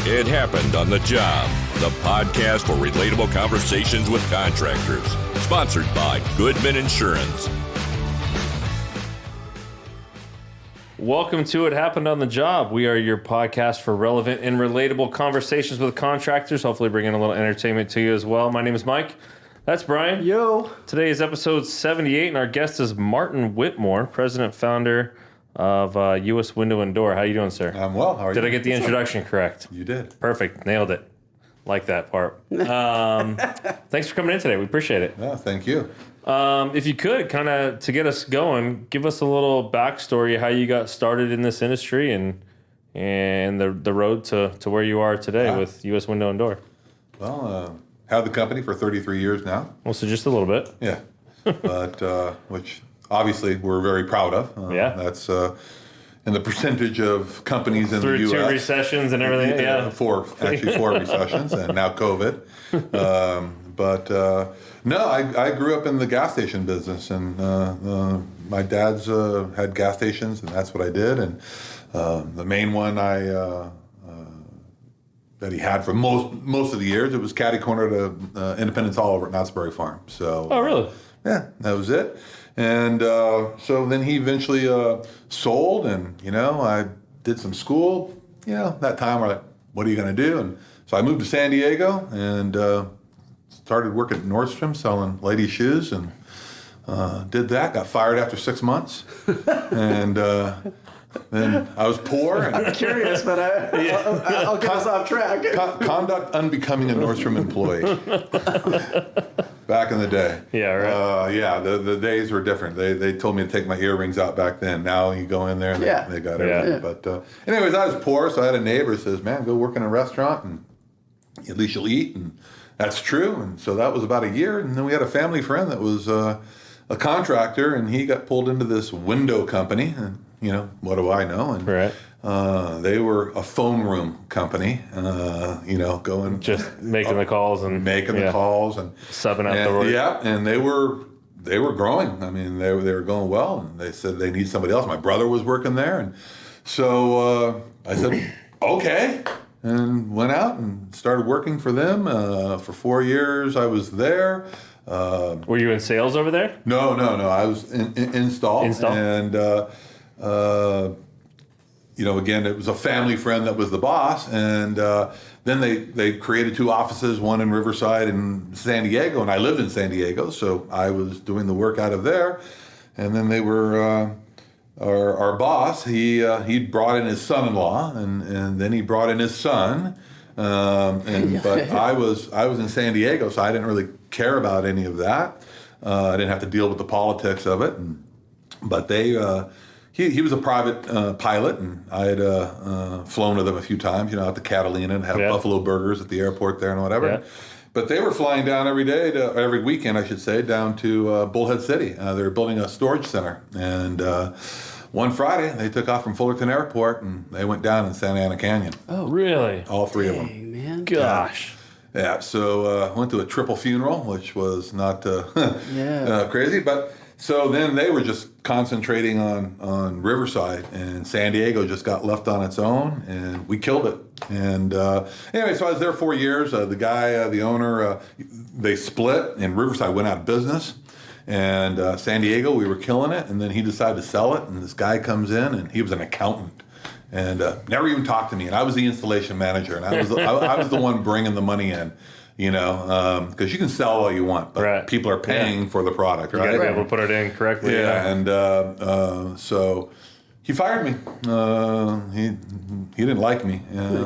It Happened on the Job, the podcast for relatable conversations with contractors. Sponsored by Goodman Insurance. Welcome to It Happened on the Job. We are your podcast for relevant and relatable conversations with contractors, hopefully bringing a little entertainment to you as well. My name is Mike. That's Brian. Yo. Today is episode 78, and our guest is Martin Whitmore, president founder of U.S. Window and Door. How you doing, sir? I'm well. How are you? Did I get the introduction correct? You did. Perfect. Nailed it. Like that part. Thanks for coming in today. We appreciate it. Yeah, thank you. If you could, kind of to get us going, give us a little backstory how you got started in this industry and the road to where you are today with U.S. Window and Door. Well, had the company for 33 years now. Well, so just a little bit. Yeah, but which obviously we're very proud of. Yeah, that's in the percentage of companies in the U.S. Through 2 recessions and everything. Yeah, four recessions and now COVID. No, I grew up in the gas station business, and my dad's had gas stations, and that's what I did. And the main one that he had for most of the years, it was catty corner to Independence Oliver at Knott's Berry Farm. So, oh, really? Yeah, that was it. And so then he eventually sold, and I did some school. That time we're like, what are you going to do? And so I moved to San Diego and started working at Nordstrom selling ladies' shoes, and did that. Got fired after 6 months, and then I was poor. And I'm curious, but I'll get us off track. Conduct unbecoming a Nordstrom employee. Back in the day. Yeah, right. The days were different. They told me to take my earrings out back then. Now you go in there and they got everything. Yeah. But anyways, I was poor, so I had a neighbor who says, man, go work in a restaurant and at least you'll eat. And that's true. And so that was about a year. And then we had a family friend that was a contractor, and he got pulled into this window company. And, what do I know? And right. They were a phone room company, going just making the calls and the calls and subbing out the work. Yeah, and they were growing. I mean, they were going well, and they said they need somebody else. My brother was working there, and so I said okay, and went out and started working for them. For 4 years, I was there. Were you in sales over there? No. I was in install. And again, it was a family friend that was the boss, and then they created 2 offices, one in Riverside and San Diego, and I lived in San Diego, so I was doing the work out of there. And then they were our boss. He brought in his son-in-law, and then he brought in his son. But I was in San Diego, so I didn't really care about any of that. I didn't have to deal with the politics of it. But they. He was a private pilot, and I had flown with him a few times, out to Catalina and have buffalo burgers at the airport there and whatever. Yeah. But they were flying down every weekend, I should say, down to Bullhead City. They were building a storage center. And one Friday, they took off from Fullerton Airport, and they went down in Santa Ana Canyon. Oh, really? All 3 of them. Dang, man. Gosh. Yeah, so went to a triple funeral, which was not crazy, but... So then they were just concentrating on Riverside, and San Diego just got left on its own, and we killed it. And anyway, so I was there 4 years. The guy, the owner, they split, and Riverside went out of business. And San Diego, we were killing it, and then he decided to sell it, and this guy comes in, and he was an accountant. And never even talked to me, and I was the installation manager, and I was the one bringing the money in. Because you can sell all you want, but people are paying for the product, right? You got to be able to put it in correctly. Yeah, and so he fired me. He didn't like me.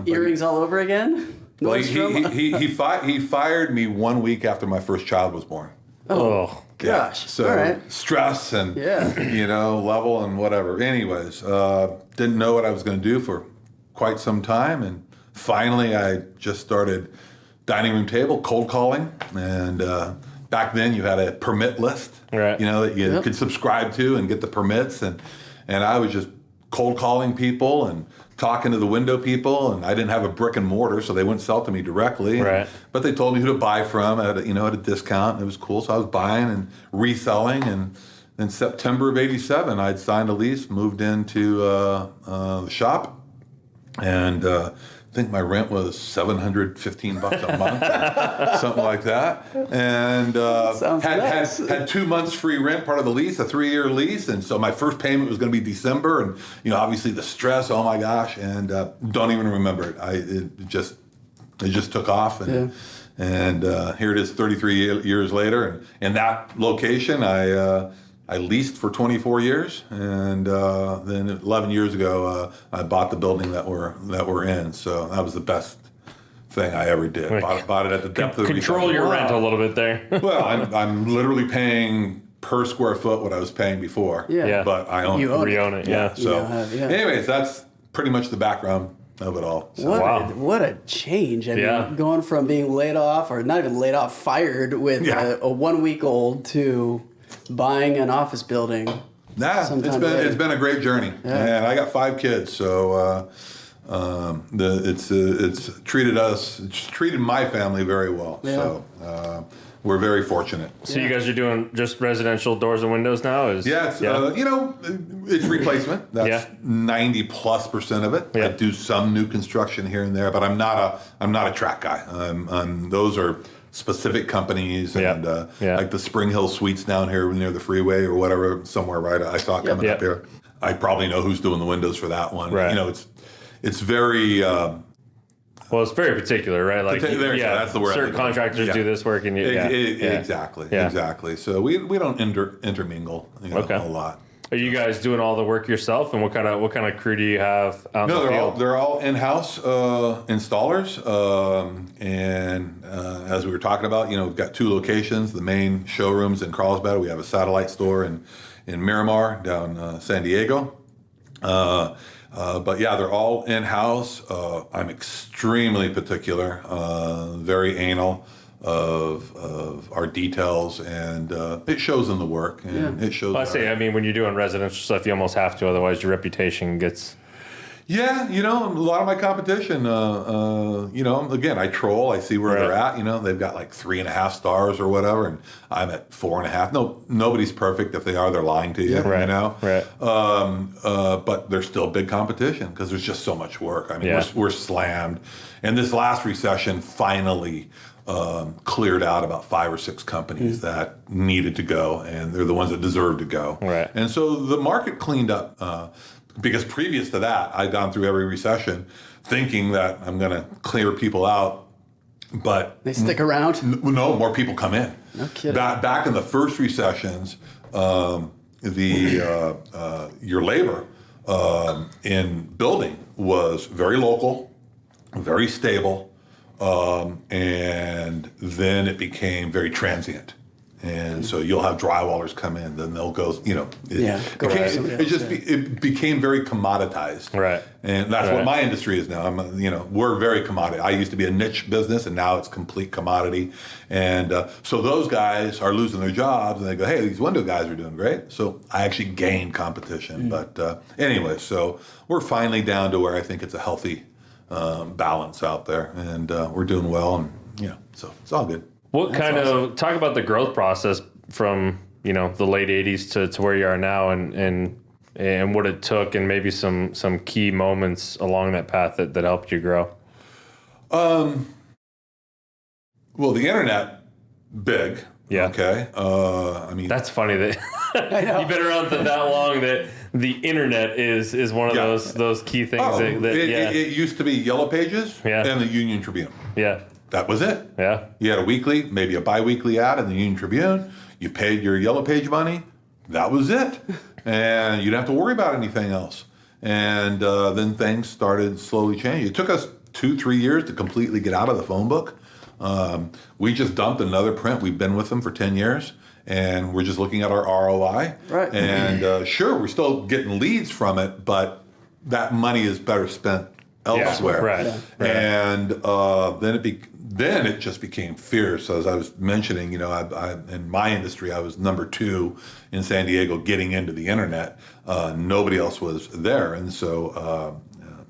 Earrings all over again? Well, he fired me 1 week after my first child was born. Oh, gosh. So all right. Stress and level and whatever. Anyways, didn't know what I was going to do for quite some time, and finally I just started dining room table, cold calling, and back then you had a permit list, right? That you could subscribe to and get the permits, and I was just cold calling people and talking to the window people, and I didn't have a brick and mortar, so they wouldn't sell to me directly. Right. But they told me who to buy from at a discount, and it was cool. So I was buying and reselling, and in September of '87, I'd signed a lease, moved into the shop, and I think my rent was $715 a month, or something like that. And had 2 months free rent, part of the lease, a 3-year lease. And so my first payment was going to be December. And, obviously the stress, oh my gosh. And don't even remember it. It just took off. And, here it is 33 years later. And in that location, I leased for 24 years, and then 11 years ago, I bought the building that we're in. So that was the best thing I ever did. Bought it at the depth of the control your rent a little bit there. Well, I'm literally paying per square foot what I was paying before. Yeah. But I own You it. Re-own it. Yeah. So, anyways, that's pretty much the background of it all. So. What a change. I mean, going from being laid off, or not even laid off, fired with a 1 week old, to buying an office building. It's been a great journey, and I got 5 kids, so it's treated my family very well. Yeah. So we're very fortunate. So you guys are doing just residential doors and windows now? It's replacement. That's 90+% of it. Yeah. I do some new construction here and there, but I'm not a track guy. Those are specific companies, and like the Spring Hill Suites down here near the freeway or whatever, somewhere right. I saw it coming up here. I probably know who's doing the windows for that one. Right. It's very well, it's very particular, right? Like that's the word. Certain contractors do this work, and exactly. So we don't intermingle a lot. Are you guys doing all the work yourself, and what kind of crew do you have out in the field? They're all in-house installers, and as we were talking about, we've got 2 locations. The main showroom's in Carlsbad. We have a satellite store in Miramar down San Diego. But they're all in-house. I'm extremely particular, very anal of our details, and it shows in the work, and it shows. I mean, when you're doing residential stuff, you almost have to, otherwise your reputation gets. Yeah, a lot of my competition, again, I troll, I see where they're at, they've got like 3.5 stars or whatever, and I'm at 4.5. No, nobody's perfect. If they are, they're lying to you, Right. But there's still big competition because there's just so much work. I mean, we're slammed. And this last recession finally cleared out about 5 or 6 companies that needed to go, and they're the ones that deserve to go. Right. And so the market cleaned up. Because previous to that, I'd gone through every recession thinking that I'm going to clear people out, but they stick around. No, more people come in. No kidding. Back in the first recessions, your labor in building was very local, very stable, and then it became very transient. And so you'll have drywallers come in, then they'll go, it became very commoditized. Right. And that's what my industry is now. We're very commodity. I used to be a niche business, and now it's complete commodity. And so those guys are losing their jobs, and they go, hey, these window guys are doing great. So I actually gained competition. But anyway, so we're finally down to where I think it's a healthy balance out there, and we're doing well, and so it's all good. What kind of talk about the growth process from the late '80s to where you are now, and what it took, and maybe some key moments along that path that helped you grow? Well, the internet, big. Yeah. Okay. I mean, that's funny that you've been around for that long. That the internet is one of those key things. It used to be Yellow Pages and the Union Tribune. Yeah. That was it. Yeah. You had a weekly, maybe a bi-weekly ad in the Union Tribune. You paid your Yellow Page money. That was it. And you didn't have to worry about anything else. And then things started slowly changing. It took us 2-3 years to completely get out of the phone book. We just dumped another print. We've been with them for 10 years. And we're just looking at our ROI. Right. And sure, we're still getting leads from it, but that money is better spent elsewhere. And then it just became fierce. As I was mentioning, I in my industry, I was number 2 in San Diego getting into the internet. Nobody else was there, and so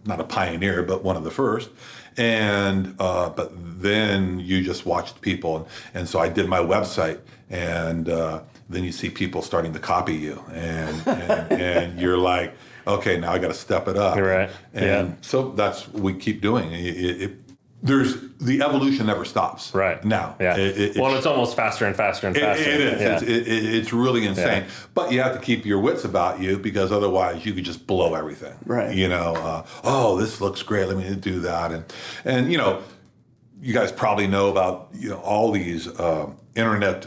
not a pioneer, but one of the first. And but then you just watched people, and so I did my website, and then you see people starting to copy you, and you're like, okay, now I got to step it up. Right. And so that's what we keep doing. There's the evolution never stops. Right. Now. Yeah. It's almost faster and faster and faster. It is. Yeah. It's really insane. Yeah. But you have to keep your wits about you because otherwise you could just blow everything. Right. Oh, this looks great. Let me do that. And you guys probably know about all these internet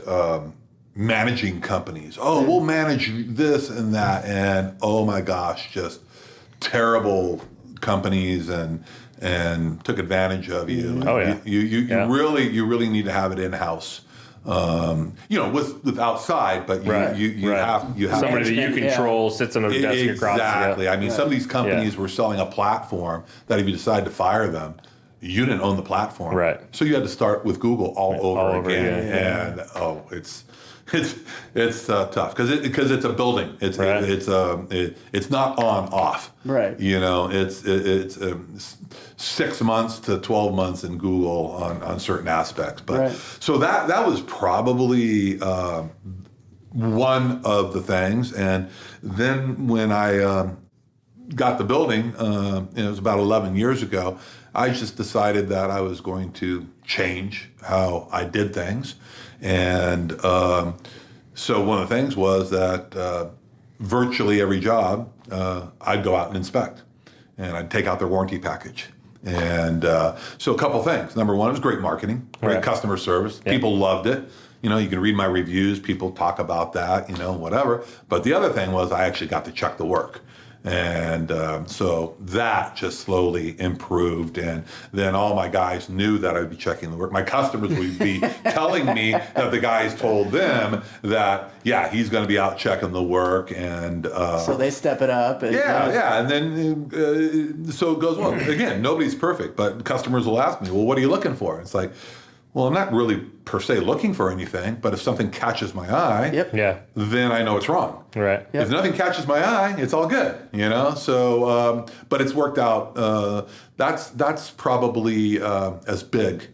managing companies. Oh, we'll manage this and that, and oh my gosh, just terrible companies and took advantage of you. Oh yeah. You really need to have it in house. With outside, but you have somebody that you control sits on a desk across. Exactly. I mean, some of these companies were selling a platform that if you decide to fire them, you didn't own the platform. Right. So you had to start with Google all over again. And it's tough because it's a building. It's not on off. Right. It's 6 months to 12 months in Google on certain aspects. But so that was probably one of the things. And then when I got the building, it was about 11 years ago, I just decided that I was going to change how I did things. And so one of the things was that virtually every job, I'd go out and inspect. And I'd take out their warranty package. And so a couple things. Number one, it was great marketing, great customer service. Yeah. People loved it. You can read my reviews. People talk about that, whatever. But the other thing was I actually got to check the work. And so that just slowly improved. And then all my guys knew that I'd be checking the work. My customers would be telling me that the guys told them that, he's going to be out checking the work. And so they step it up. And, And then so it goes, well, again, nobody's perfect. But customers will ask me, well, what are you looking for? It's like, well, I'm not really per se looking for anything, but if something catches my eye, then I know it's wrong. Right. If nothing catches my eye, it's all good, So, but it's worked out. That's probably as big.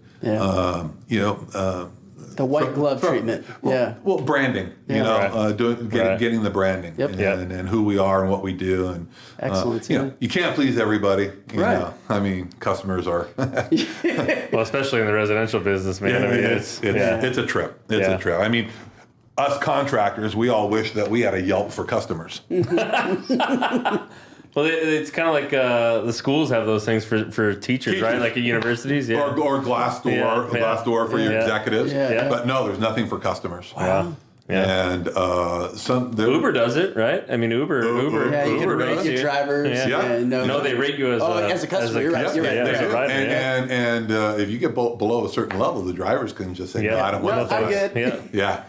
The white glove treatment. Well, branding. Getting the branding and who we are and what we do and excellent. You can't please everybody. You know? I mean, customers are. Well, especially in the residential business, man. It's a trip. It's a trip. I mean, us contractors, we all wish that we had a Yelp for customers. Well, it's kind of like the schools have those things for teachers, right? Like at universities, or Glassdoor for your executives. But no, there's nothing for customers. Wow. Yeah. And Uber does it, right? I mean, Uber. Yeah, you can rate your drivers. No, they rate you as a customer. You're right. And if you get below a certain level, the drivers can just say, "No, I don't want I'm good." Yeah.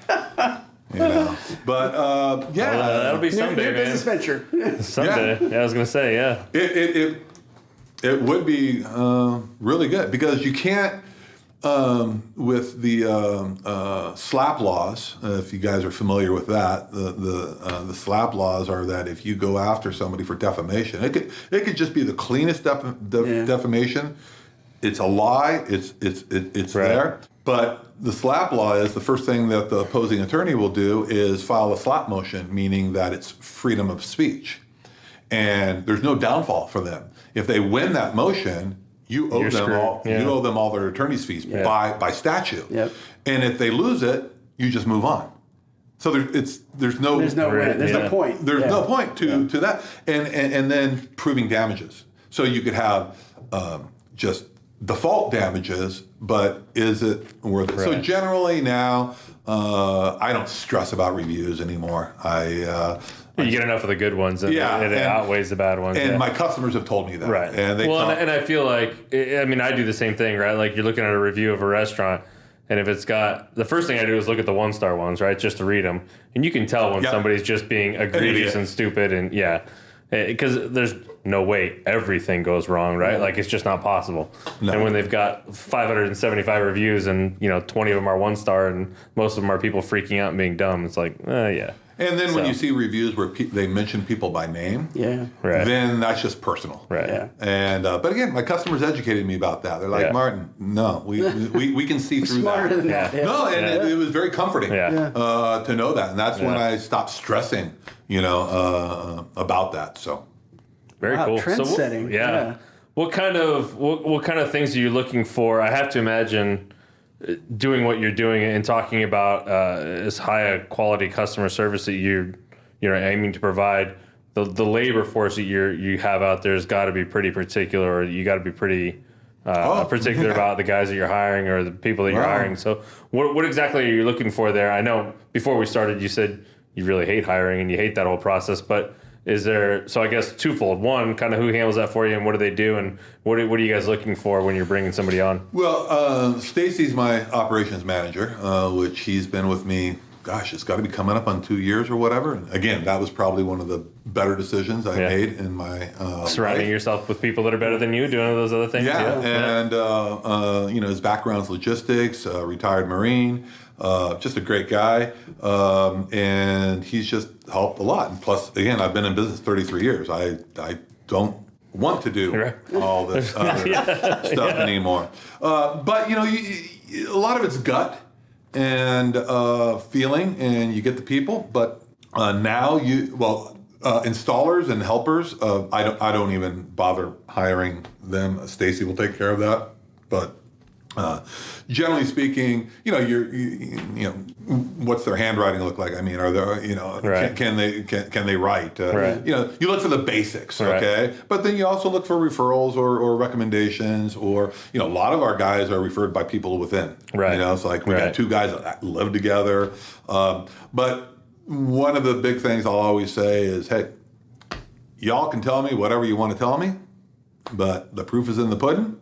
But that'll be someday, new business venture. Someday, I was gonna say, it would be really good because you can't with the SLAP laws. If you guys are familiar with that, the SLAP laws are that if you go after somebody for defamation, it could just be the cleanest defamation. It's a lie. It's there. But the SLAP law is the first thing that the opposing attorney will do is file a SLAP motion, meaning that it's freedom of speech. And there's no downfall for them. If they win that motion, you owe them all their attorney's fees by statute. Yep. And if they lose it, you just move on. So there's no point. There's no point to that. And then proving damages. So you could have just default damages, but is it worth it? Right. So generally now, I don't stress about reviews anymore. You get enough of the good ones, and it outweighs the bad ones. And my customers have told me that. Right. And and I feel like, I mean, I do the same thing, right? Like you're looking at a review of a restaurant, and if it's got, the first thing I do is look at the 1-star ones, right? Just to read them. And you can tell when somebody's just being egregious and stupid, and because there's no way everything goes wrong, right? Like it's just not possible. No. And when they've got 575 reviews and 20 of them are 1-star and most of them are people freaking out and being dumb, it's like, And then when you see reviews where they mention people by name, then that's just personal. Right. Yeah. And but again, my customers educated me about that. They're like, Martin, no, we can see through smarter that. Than that. Yeah. No, and it was very comforting to know that. And that's when I stopped stressing, about that. So. Very cool. Trend setting. Yeah. What kind of things are you looking for? I have to imagine doing what you're doing and talking about as high a quality customer service that you're aiming to provide. The labor force that you have out there has got to be pretty particular, or you got to be pretty particular about the guys that you're hiring or the people that you're hiring. So what exactly are you looking for there? I know before we started you said you really hate hiring and you hate that whole process, but is there, so I guess twofold. One, kind of who handles that for you and what do they do, and what are you guys looking for when you're bringing somebody on? Well, Stacy's my operations manager, which he's been with me, gosh, it's got to be coming up on 2 years or whatever. And again, that was probably one of the better decisions I made in my surrounding life. yourself with people that are better than you, doing those other things. And his background's logistics, retired Marine, just a great guy, and he's just helped a lot. And plus, again, I've been in business 33 years. I don't want to do all this other stuff anymore. But a lot of it's gut and feeling, and you get the people. But now installers and helpers, I don't even bother hiring them. Stacy will take care of that. But generally speaking, what's their handwriting look like? I mean, are there, can they write? You look for the basics, okay? But then you also look for referrals or recommendations, or a lot of our guys are referred by people within. It's like we got 2 guys that live together. But one of the big things I'll always say is, hey, y'all can tell me whatever you want to tell me, but the proof is in the pudding.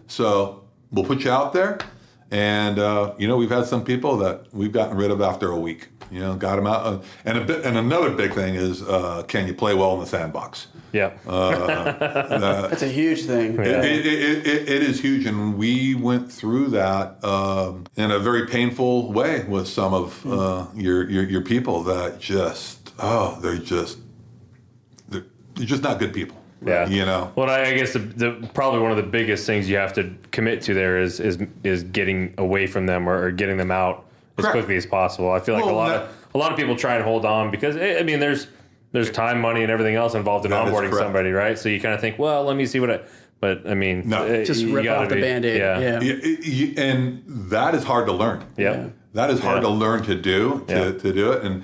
So we'll put you out there, and we've had some people that we've gotten rid of after a week. Got them out, and another big thing is, can you play well in the sandbox? Yeah, that's a huge thing. It is huge, and we went through that in a very painful way with some of your people that they're just not good people. Well, I guess the probably one of the biggest things you have to commit to there is getting away from them or getting them out as quickly as possible. I feel like a lot of people try and hold on because there's time, money, and everything else involved in onboarding somebody, right? So you kind of think, well, let me see but I mean, just rip off the Band-Aid. And that is hard to learn. That is hard to learn to do to do it. And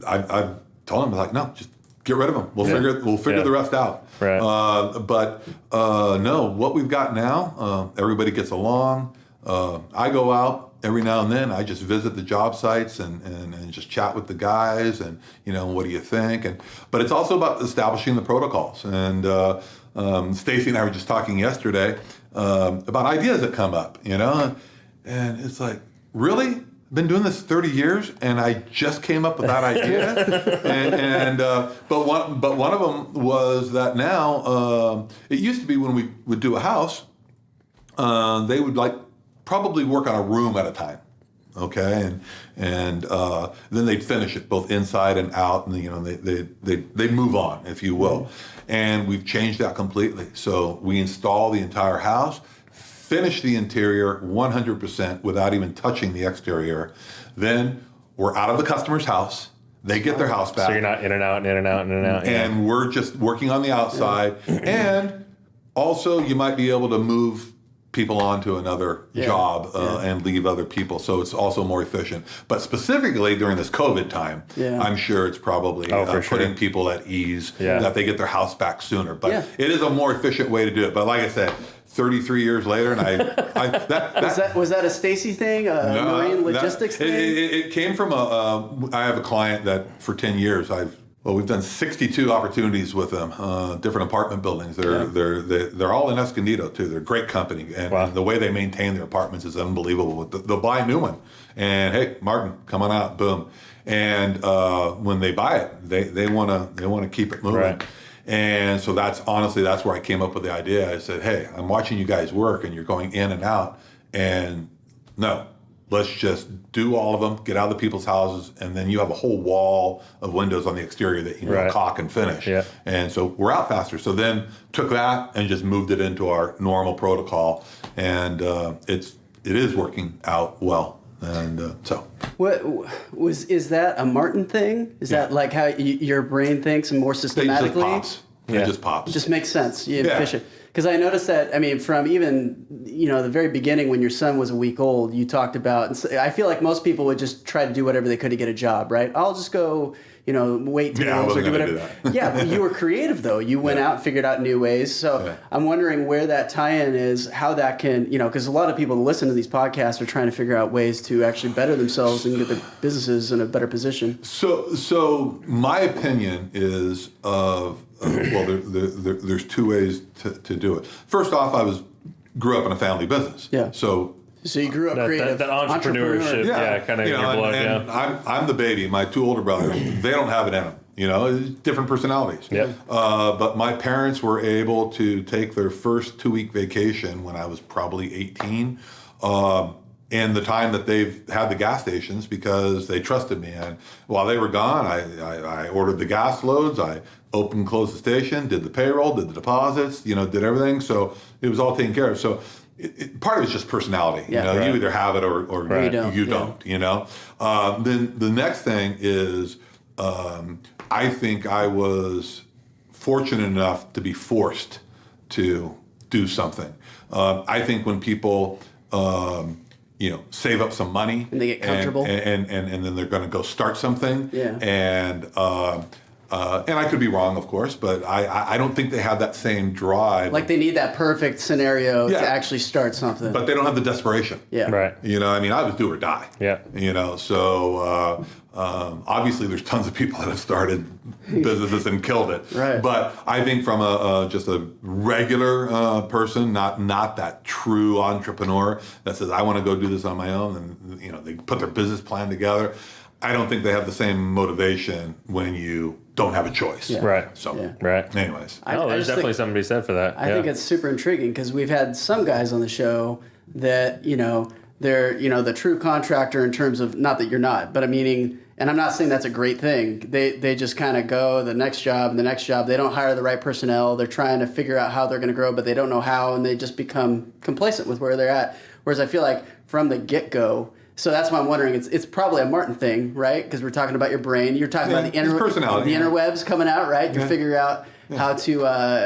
I've told them, like, no, just get rid of them. We'll figure the rest out. But what we've got now, everybody gets along. I go out every now and then. I just visit the job sites and just chat with the guys and what do you think? But it's also about establishing the protocols. And Stacy and I were just talking yesterday about ideas that come up. And it's like, really? Been doing this 30 years, and I just came up with that idea. But one of them was that now it used to be when we would do a house, they would probably work on a room at a time, okay, and then they'd finish it both inside and out, and they'd move on, if you will. And we've changed that completely. So we install the entire house, finish the interior 100% without even touching the exterior. Then we're out of the customer's house. They get their house back. So you're not in and out and in and out and in and out. And we're just working on the outside. And also you might be able to move people onto another job and leave other people. So it's also more efficient. But specifically during this COVID time, I'm sure it's probably putting people at ease that they get their house back sooner. But it is a more efficient way to do it. But like I said, 33 years later, and was that a Stacy thing, marine logistics thing? It came from I have a client that for 10 years we've done 62 opportunities with them, different apartment buildings. They're all in Escondido too. They're a great company, and the way they maintain their apartments is unbelievable. They'll buy a new one, and hey, Martin, come on out, boom. And when they buy it, they want to keep it moving. And so that's where I came up with the idea. I said, hey, I'm watching you guys work, and you're going in and out, and no. Let's just do all of them, get out of the people's houses, and then you have a whole wall of windows on the exterior that you caulk and finish. And so we're out faster. So then took that and just moved it into our normal protocol, and it is working out well. And so, is that a Martin thing? Is that like how your brain thinks and more systematically? It just pops. It just makes sense. Efficient. Because I noticed that, I mean, from even, the very beginning when your son was a week old, you talked about, and I feel like most people would just try to do whatever they could to get a job, right? I'll just go, wait tables or do whatever. Do that. Yeah, but you were creative though. You went out and figured out new ways. So I'm wondering where that tie-in is, how that can, because a lot of people who listen to these podcasts are trying to figure out ways to actually better themselves and get their businesses in a better position. So my opinion is there's two ways to do it. First off, grew up in a family business. Yeah. So you grew up creative. That entrepreneurship, kind of in your blood. And I'm the baby. My two older brothers, they don't have it in them. Different personalities. Yeah. But my parents were able to take their first 2-week vacation when I was probably 18. And the time that they've had the gas stations because they trusted me. And while they were gone, I ordered the gas loads. I opened and closed the station, did the payroll, did the deposits, did everything. So it was all taken care of. So part of it's just personality. You either have it or you don't. Then the next thing is I think I was fortunate enough to be forced to do something. I think when people save up some money and they get comfortable, and then they're going to go start something. Yeah. And I could be wrong, of course, but I don't think they have that same drive. Like they need that perfect scenario to actually start something. But they don't have the desperation. Yeah. Right. I was do or die. Yeah. So obviously there's tons of people that have started businesses and killed it. Right. But I think from just a regular person, not that true entrepreneur that says, I want to go do this on my own, and they put their business plan together. I don't think they have the same motivation when you don't have a choice. Yeah. Right. So, right. Anyways. There's definitely something to be said for that. I think it's super intriguing because we've had some guys on the show that, they're, the true contractor in terms of, not that you're not, but I'm meaning, and I'm not saying that's a great thing. They just kind of go the next job and the next job. They don't hire the right personnel. They're trying to figure out how they're going to grow, but they don't know how, and they just become complacent with where they're at. Whereas I feel like from the get-go, so that's why I'm wondering. It's probably a Martin thing, right? Because we're talking about your brain. You're talking about the interwebs coming out, right? You figure out how to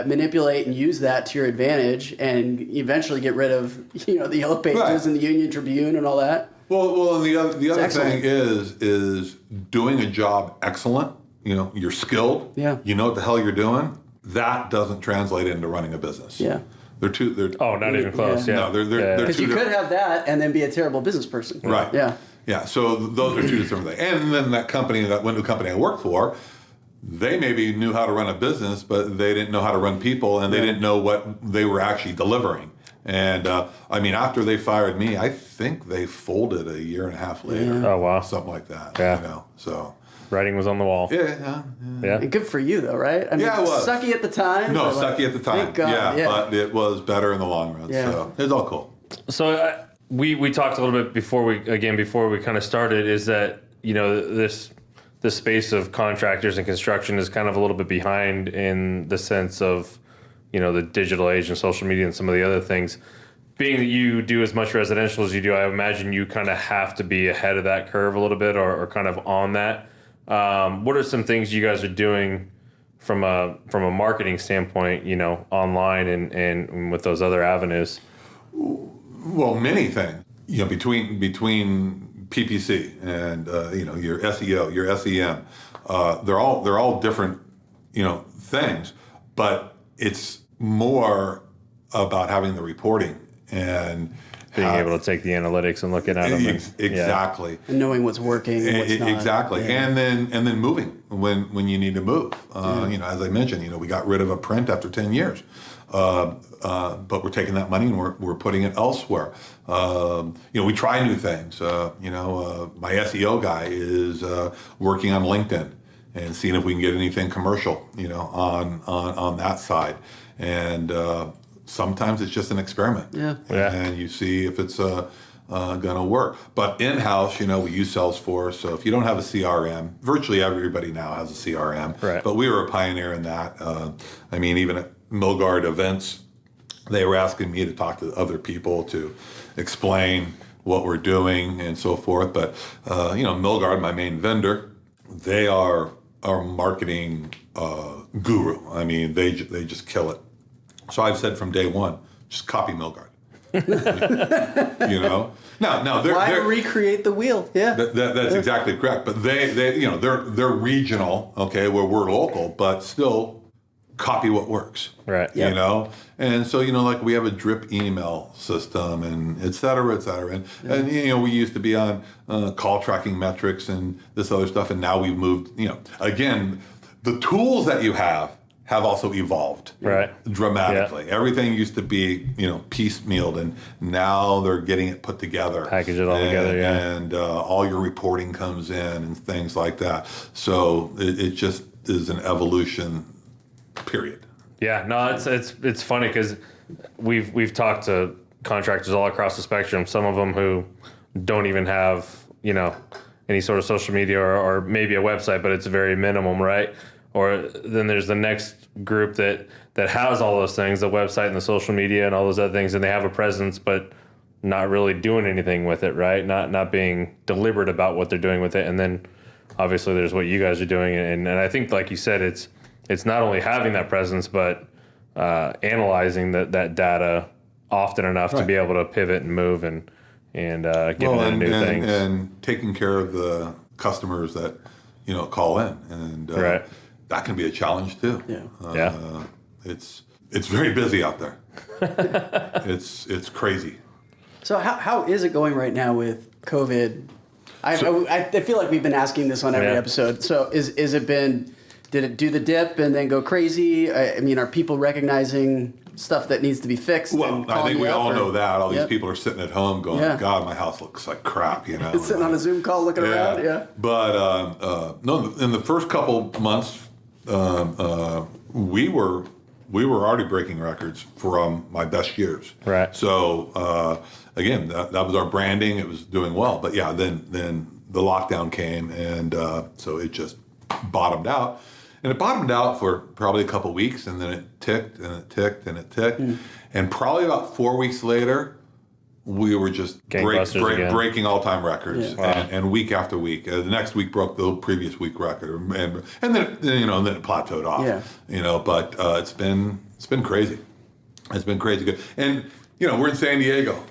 manipulate and use that to your advantage, and eventually get rid of the Yellow Pages and the Union Tribune and all that. Well, and the other thing is doing a job excellent. You're skilled. Yeah. You know what the hell you're doing. That doesn't translate into running a business. Yeah. They're not even close. Yeah. No, they're because you could have that and then be a terrible business person. Right. Yeah. Yeah. So those are two different things. And then that window company I worked for, they maybe knew how to run a business, but they didn't know how to run people, and they didn't know what they were actually delivering. And after they fired me, I think they folded a year and a half later. Yeah. Oh wow. Something like that. Yeah. So. Writing was on the wall. Yeah. And good for you, though, right? I mean, it was. Sucky at the time. No, sucky at the time. Thank God. Yeah, but it was better in the long run. Yeah. So it's all cool. So we talked a little bit before we kind of started, is that this space of contractors and construction is kind of a little bit behind in the sense of the digital age and social media and some of the other things. Being that you do as much residential as you do, I imagine you kind of have to be ahead of that curve a little bit, or kind of on that. What are some things you guys are doing from a marketing standpoint, online and with those other avenues? Well, many things. Between PPC and your SEO, your SEM, they're all different things, but it's more about having the reporting and being able to take the analytics and look at them. Exactly. Yeah. And knowing what's working and what's not. Exactly. Yeah. And then moving when you need to move. As I mentioned, we got rid of a print after 10 years. But we're taking that money and we're putting it elsewhere. We try new things. My SEO guy is working on LinkedIn and seeing if we can get anything commercial, on that side. And sometimes it's just an experiment. Yeah. And you see if it's going to work. But in-house, we use Salesforce. So if you don't have a CRM, virtually everybody now has a CRM. Right. But we were a pioneer in that. Even at Milgard events, they were asking me to talk to other people to explain what we're doing and so forth. But, Milgard, my main vendor, they are our marketing guru. I mean, they just kill it. So I've said from day one, just copy Milgard. You know. Now Why they're recreate the wheel? Yeah, that's exactly correct. But they you know they're regional, okay, where we're local, but still copy what works. Right. You know, and so like we have a drip email system and et cetera, and you know we used to be on call tracking metrics and this other stuff, and now we've moved. Again, the tools that you have also evolved dramatically. Yeah. Everything used to be piecemealed, and now they're getting it put together, package it all together, and all your reporting comes in and things like that. So it just is an evolution. Period. Yeah, no, it's funny because we've talked to contractors all across the spectrum. Some of them who don't even have any sort of social media or maybe a website, but it's very minimum, right? Or then there's the next group that has all those things, the website and the social media and all those other things, and they have a presence, but not really doing anything with it, right? Not being deliberate about what they're doing with it. And then obviously there's what you guys are doing, and I think, like you said, it's not only having that presence, but analyzing that data often enough to be able to pivot and move and get into new things. And taking care of the customers that call in, and that can be a challenge too. Yeah. It's very busy out there. It's crazy. So how is it going right now with COVID? I feel like we've been asking this on every episode. So did it do the dip and then go crazy? I mean, are people recognizing stuff that needs to be fixed? Well, I think we all know that. All these people are sitting at home going, God, my house looks like crap, Sitting on a Zoom call looking around, But no, in the first couple months, we were already breaking records from my best years. Right. So, again, that was our branding. It was doing well. But then the lockdown came, and so it just bottomed out. And it bottomed out for probably a couple weeks, and then it ticked and it ticked and it ticked. And probably about 4 weeks later, we were just breaking all-time records, and week after week. The next week broke the previous week record, and then it plateaued off. But it's been crazy. It's been crazy good. And we're in San Diego.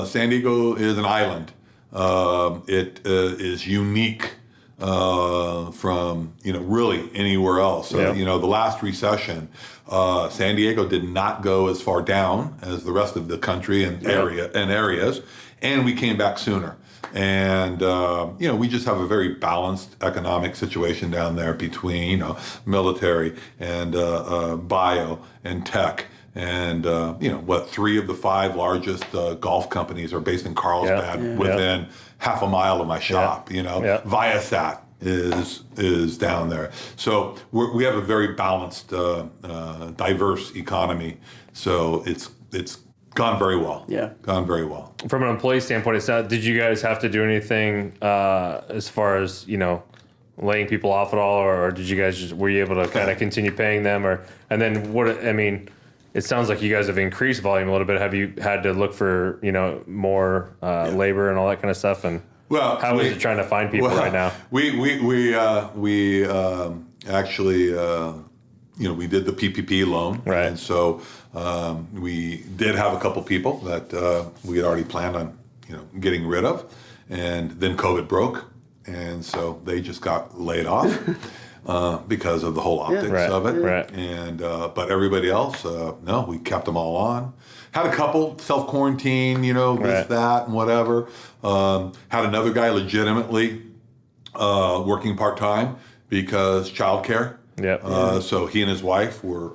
San Diego is an island. It is unique from really anywhere else. So, the last recession, San Diego did not go as far down as the rest of the country and areas, and we came back sooner. And we just have a very balanced economic situation down there between military and bio and tech. And 3 of the 5 largest golf companies are based in Carlsbad, within half a mile of my shop. Viasat is down there. So we have a very balanced, diverse economy. So it's gone very well. Yeah, gone very well. From an employee standpoint, did you guys have to do anything as far as laying people off at all, or did you guys were you able to kind of continue paying them, and then it sounds like you guys have increased volume a little bit. Have you had to look for more labor and all that kind of stuff? And how is it trying to find people right now? We actually we did the PPP loan, right? And so we did have a couple people that we had already planned on getting rid of, and then COVID broke, and so they just got laid off. Because of the whole optics of it. Right. And but everybody else, no, we kept them all on. Had a couple self-quarantine, this, that, and whatever. Had another guy legitimately working part-time because childcare. Yeah. So he and his wife were,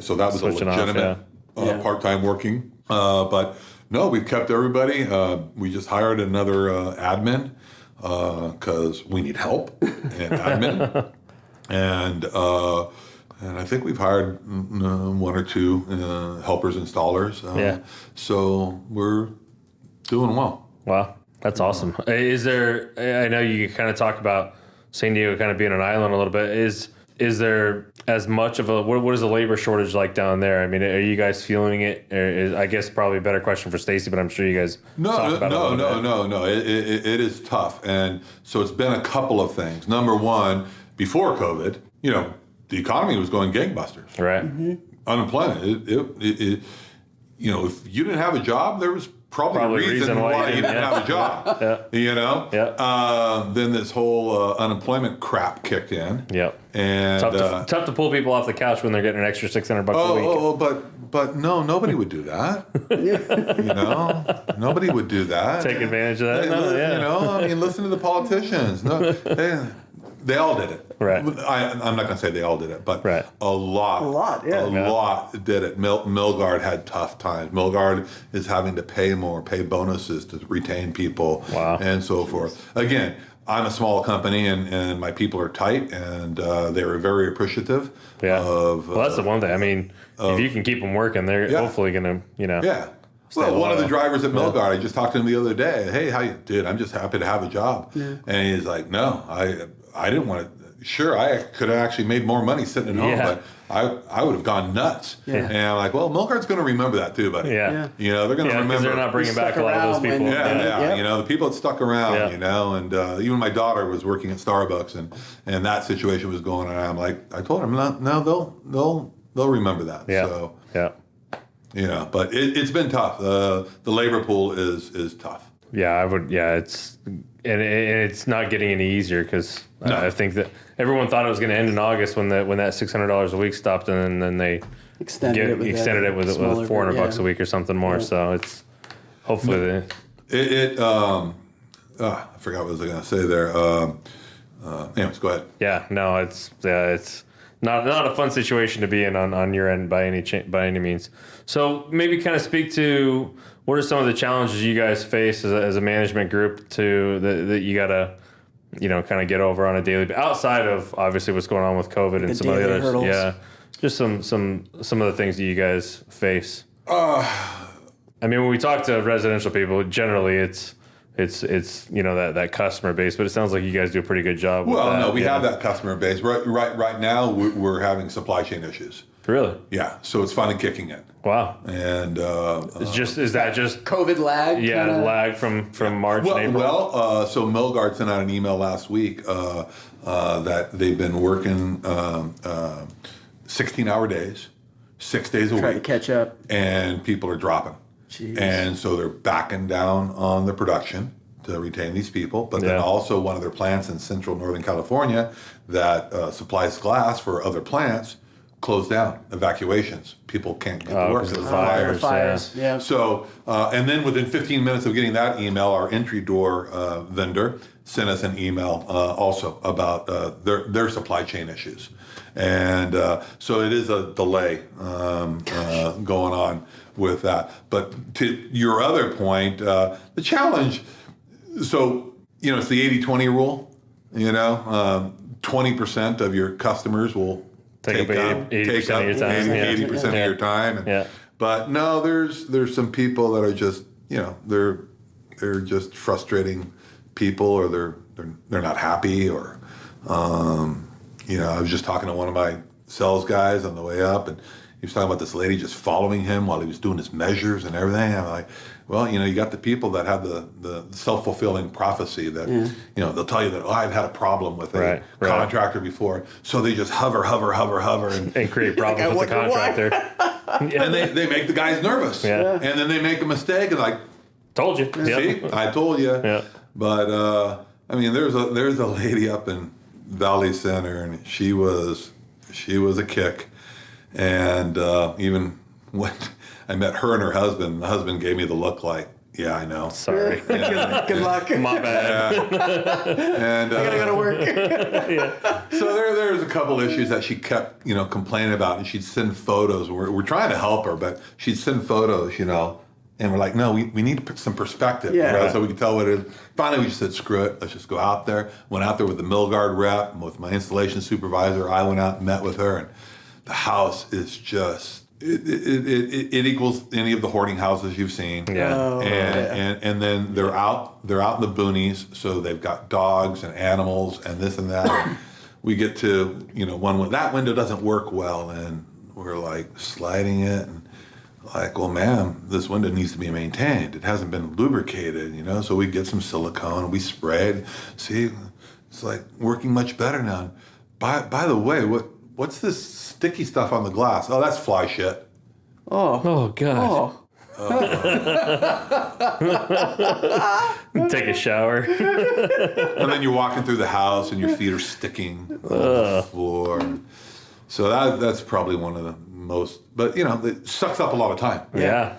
so that was switching a legitimate part-time working. But no, we've kept everybody. We just hired another admin because we need help in admin. And I think we've hired 1 or 2 helpers, installers. So we're doing well. Wow, that's awesome. Is there? I know you kind of talk about San Diego kind of being an island a little bit. Is there as much of a what is the labor shortage like down there? I mean, are you guys feeling it? I guess probably a better question for Stacy, but I'm sure you guys talk about it. No. It is tough, and so it's been a couple of things. Number one, before COVID, the economy was going gangbusters. Right. Unemployment. If you didn't have a job, there was probably a reason why you didn't have a job. Then this whole unemployment crap kicked in. Yep. And tough to pull people off the couch when they're getting an extra $600 a week. But no, nobody would do that. Nobody would do that. Take advantage of that. Listen to the politicians. No, they all did it. Right. I'm not going to say they all did it, but right. a lot did it. Milgard had tough times. Milgard is having to pay bonuses to retain people, and so forth. Again, I'm a small company, and my people are tight, and they were very appreciative of... Well, that's the one thing. I mean, if you can keep them working, they're hopefully going to, Yeah. Well, one of the drivers at Milgard, I just talked to him the other day. Hey, how you... Dude, I'm just happy to have a job. Yeah. And he's like, no, I didn't want to... Sure, I could have actually made more money sitting at home, but I would have gone nuts. Yeah. And I'm like, well, Milgard's going to remember that too, buddy. Yeah. They're going to remember. They're not bringing back a lot of those people. The people that stuck around, and even my daughter was working at Starbucks, and that situation was going on. I'm like, I told her, no, they'll remember that. Yeah. So, but it's been tough. The labor pool is tough. Yeah, I would. Yeah, it's not getting any easier because I think that everyone thought it was going to end in August when that $600 a week stopped, and then they extended it with $400 a week or something more. Yeah. So it's hopefully I forgot what I was going to say there. Anyways, go ahead. Yeah, no, it's not a fun situation to be in on your end by any means. So maybe kind of speak to. What are some of the challenges you guys face as a management group that you got to, kind of get over on a daily basis, outside of obviously what's going on with COVID and some of the others? Hurdles. Yeah, just some of the things that you guys face. When we talk to residential people, generally it's that customer base, but it sounds like you guys do a pretty good job. Well, with that. No, we have that customer base. Right now we're having supply chain issues. Really? Yeah. So it's finally kicking in. Wow. And is that just COVID lag? Yeah, lag from March and April. So Milgard sent out an email last week that they've been working 16-hour days, 6 days a week, trying to catch up, and people are dropping. Jeez. And so they're backing down on the production to retain these people, but then also one of their plants in central Northern California that supplies glass for other plants closed down, evacuations. People can't get to work because of the fires. Yeah. So, and then within 15 minutes of getting that email, our entry door vendor sent us an email also about their supply chain issues. And so it is a delay going on with that. But to your other point, the challenge, so, it's the 80-20 rule, 20% of your customers will take up 80% of your time. 80% of your time. But no, there's some people that are just, they're just frustrating people, or they're not happy, or I was just talking to one of my sales guys on the way up, and he was talking about this lady just following him while he was doing his measures and everything. I'm like, well, you got the people that have the self-fulfilling prophecy that, they'll tell you that, I've had a problem with a contractor before. So they just hover and create problems with the contractor. And they make the guys nervous. Yeah. And then they make a mistake and like, told you. See, I told you. Yeah. But, there's a lady up in Valley Center, and she was a kick. And even when I met her and her husband, the husband gave me the look like, yeah, I know. Sorry. Good luck. My bad. And I gotta go to work. So there's a couple issues that she kept, complaining about, and she'd send photos. We're trying to help her, but she'd send photos, and we're like, no, we need to put some perspective, so we can tell what it is. Finally, we just said, screw it, let's just go out there. Went out there with the Milgard rep, with my installation supervisor. I went out and met with her, and the house is just, it equals any of the hoarding houses you've seen. Yeah. And then they're out in the boonies, so they've got dogs and animals and this and that. And we get to, that window doesn't work well, and we're like sliding it, and like, well, ma'am, this window needs to be maintained. It hasn't been lubricated, so we get some silicone, we spray it. See, it's like working much better now. by the way, what's this sticky stuff on the glass? Oh, that's fly shit. Oh God. Take a shower. And then you're walking through the house and your feet are sticking on the floor. So that's probably one of the most, but it sucks up a lot of time. Yeah.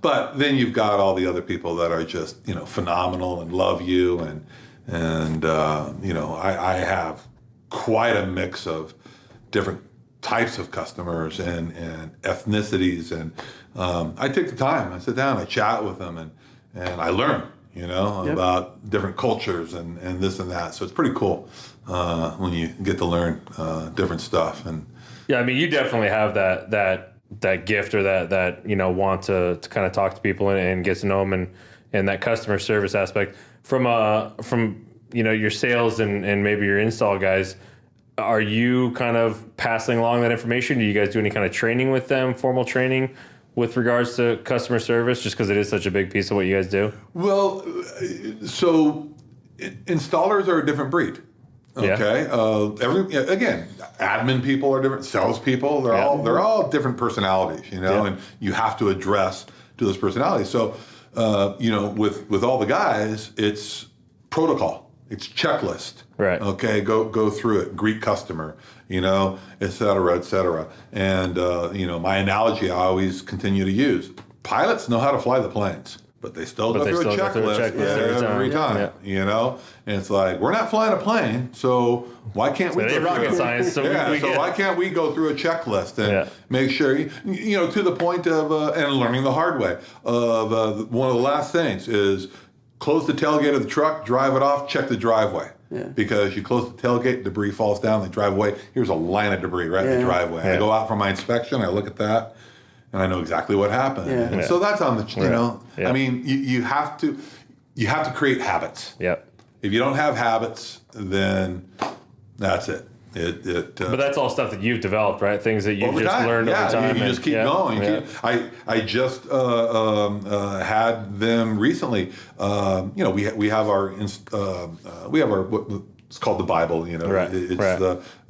But then you've got all the other people that are just, phenomenal and love you. And I have quite a mix of different types of customers and ethnicities. And I take the time, I sit down, I chat with them and I learn, about different cultures and this and that. So it's pretty cool when you get to learn different stuff. And yeah, I mean, you definitely have that gift or that want to kind of talk to people and get to know them and that customer service aspect from your sales and maybe your install guys. Are you kind of passing along that information? Do you guys do any kind of training with them, formal training with regards to customer service, just because it is such a big piece of what you guys do? Well, so installers are a different breed. Okay. Yeah. Again, admin people are different. Salespeople, they're all different personalities. And you have to address to those personalities. So, with all the guys, it's protocol. It's checklist. Right. Okay. Go through it. Greet customer. Et cetera, et cetera. And my analogy I always continue to use: pilots know how to fly the planes, but they still go through a checklist every time. Yeah. And it's like, we're not flying a plane, so why can't we? It's rocket science. So why can't we go through a checklist and make sure to the point of and learning the hard way of one of the last things is close the tailgate of the truck, drive it off, check the driveway. Yeah. Because you close the tailgate, debris falls down, they drive away. Here's a line of debris right in the driveway. Yeah. I go out for my inspection, I look at that, and I know exactly what happened. Yeah. And so that's on the, I mean, you have to create habits. Yep. If you don't have habits, then that's it. But that's all stuff that you've developed, right? Things that you've just learned over time. You just keep going. Yeah. I just had them recently. We have our what's called the Bible. It's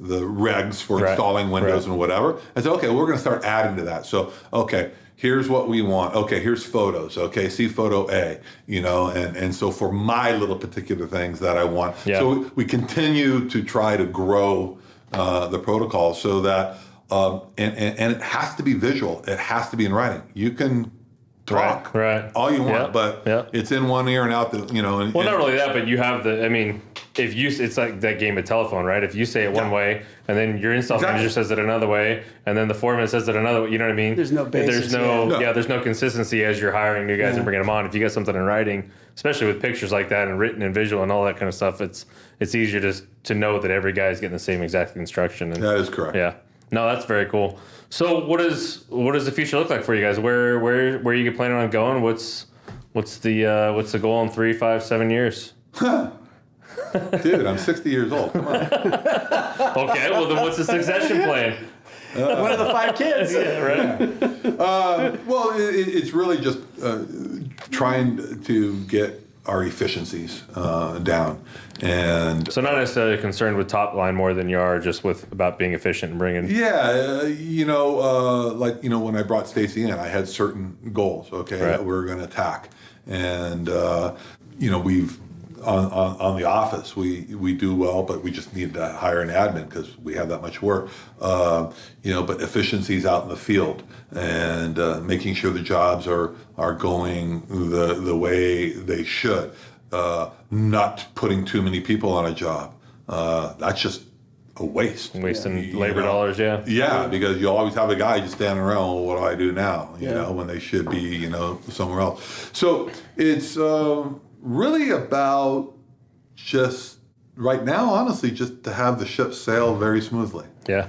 the regs for installing Windows and whatever. I said, okay, we're going to start adding to that. So here's what we want. Okay, here's photos. Okay, see photo A. And so for my little particular things that I want. Yeah. So we continue to try to grow the protocol so that and it has to be visual. It has to be in writing. You can talk all you want, but it's in one ear and out the And, not really that, but you have it's like that game of telephone, right? If you say it one way, and then your install manager says it another way, and then the foreman says it another way, you know what I mean? There's no basis. There's no consistency as you're hiring new guys and bringing them on. If you got something in writing, especially with pictures like that and written and visual and all that kind of stuff, it's easier to know that every guy is getting the same exact instruction. And, that is correct. Yeah. No, that's very cool. So what does the future look like for you guys? Where are you planning on going? What's the goal in 3, 5, 7 years? Dude, I'm 60 years old. Come on. Okay, well then what's the succession plan? One of the 5 kids. Yeah, right. Well, it's really just trying to get our efficiencies down, and so not necessarily concerned with top line more than you are just about being efficient and bringing. Yeah, when I brought Stacy in, I had certain goals. That we're going to attack, and we've. On the office, we do well, but we just need to hire an admin because we have that much work. But efficiencies out in the field and making sure the jobs are going the way they should. Not putting too many people on a job. That's just a waste. Wasting labor dollars, yeah. Yeah, because you always have a guy just standing around, well, what do I do now? When they should be, somewhere else. So it's really about just right now, honestly, just to have the ship sail very smoothly. Yeah.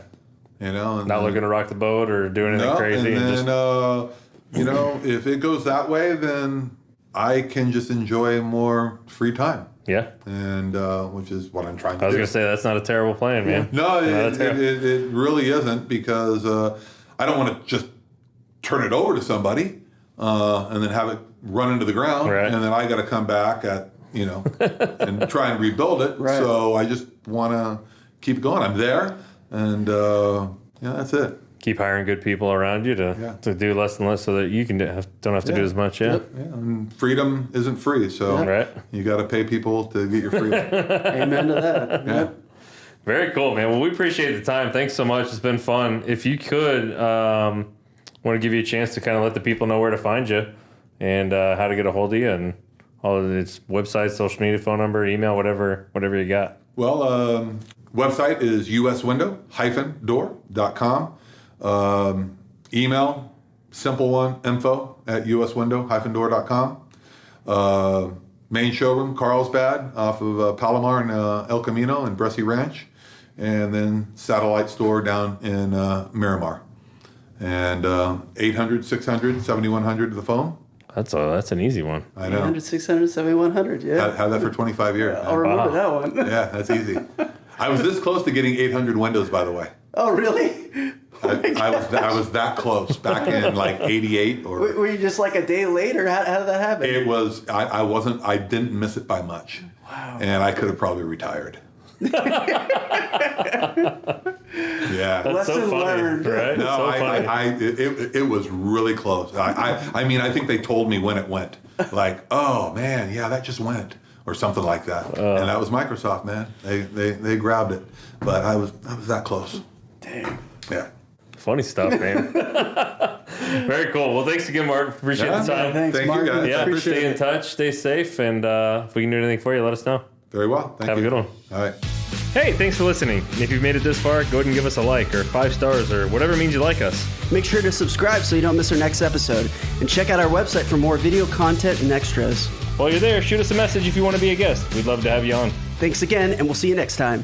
And not looking to rock the boat or do anything crazy. And then, if it goes that way, then I can just enjoy more free time. Yeah. And which is what I'm trying to do. I was going to say, that's not a terrible plan, man. No, it really isn't, because I don't want to just turn it over to somebody and then have it run into the ground, and then I got to come back and try and rebuild it. Right. So I just want to keep it going. I'm there, and that's it. Keep hiring good people around you to do less and less so that you don't have to do as much. Yeah. Yeah, and freedom isn't free, so Right. you got to pay people to get your freedom. Amen to that. Yeah. Very cool, man. Well, we appreciate the time. Thanks so much. It's been fun. If you could, want to give you a chance to kind of let the people know where to find you and how to get a hold of you and all of its website, social media, phone number, email, whatever you got. Well, website is uswindow-door.com. Email, simple one, info@uswindow-door.com. Main showroom, Carlsbad, off of Palomar and El Camino and Bresci Ranch. And then satellite store down in Miramar. And 800-600-7100 to the phone. That's an easy one. I know. 800, 600, 7100. Yeah. Had that for 25 years. I'll remember that one. Yeah, that's easy. I was this close to getting 800 windows, by the way. Oh, really? I was that close back in like 88 or. Were you just like a day later? How did that happen? It was. I didn't miss it by much. Wow. And I could have probably retired. Yeah. That's so Lesson funny, learned. right? No, So funny. it was really close. I mean, I think they told me when it went. Like, oh man, yeah, that just went, or something like that. And that was Microsoft, man. They grabbed it, but I was that close. Dang. Yeah. Funny stuff, man. Very cool. Well, thanks again, Mark. Appreciate the time. Thanks, Thank you, Mark. guys. Yeah, Appreciate stay in it. touch, stay safe, and if we can do anything for you, let us know. Very well. Thank Have you. a good one. All right. Hey, thanks for listening. And if you've made it this far, go ahead and give us a like or 5 stars or whatever means you like us. Make sure to subscribe so you don't miss our next episode. And check out our website for more video content and extras. While you're there, shoot us a message if you want to be a guest. We'd love to have you on. Thanks again, and we'll see you next time.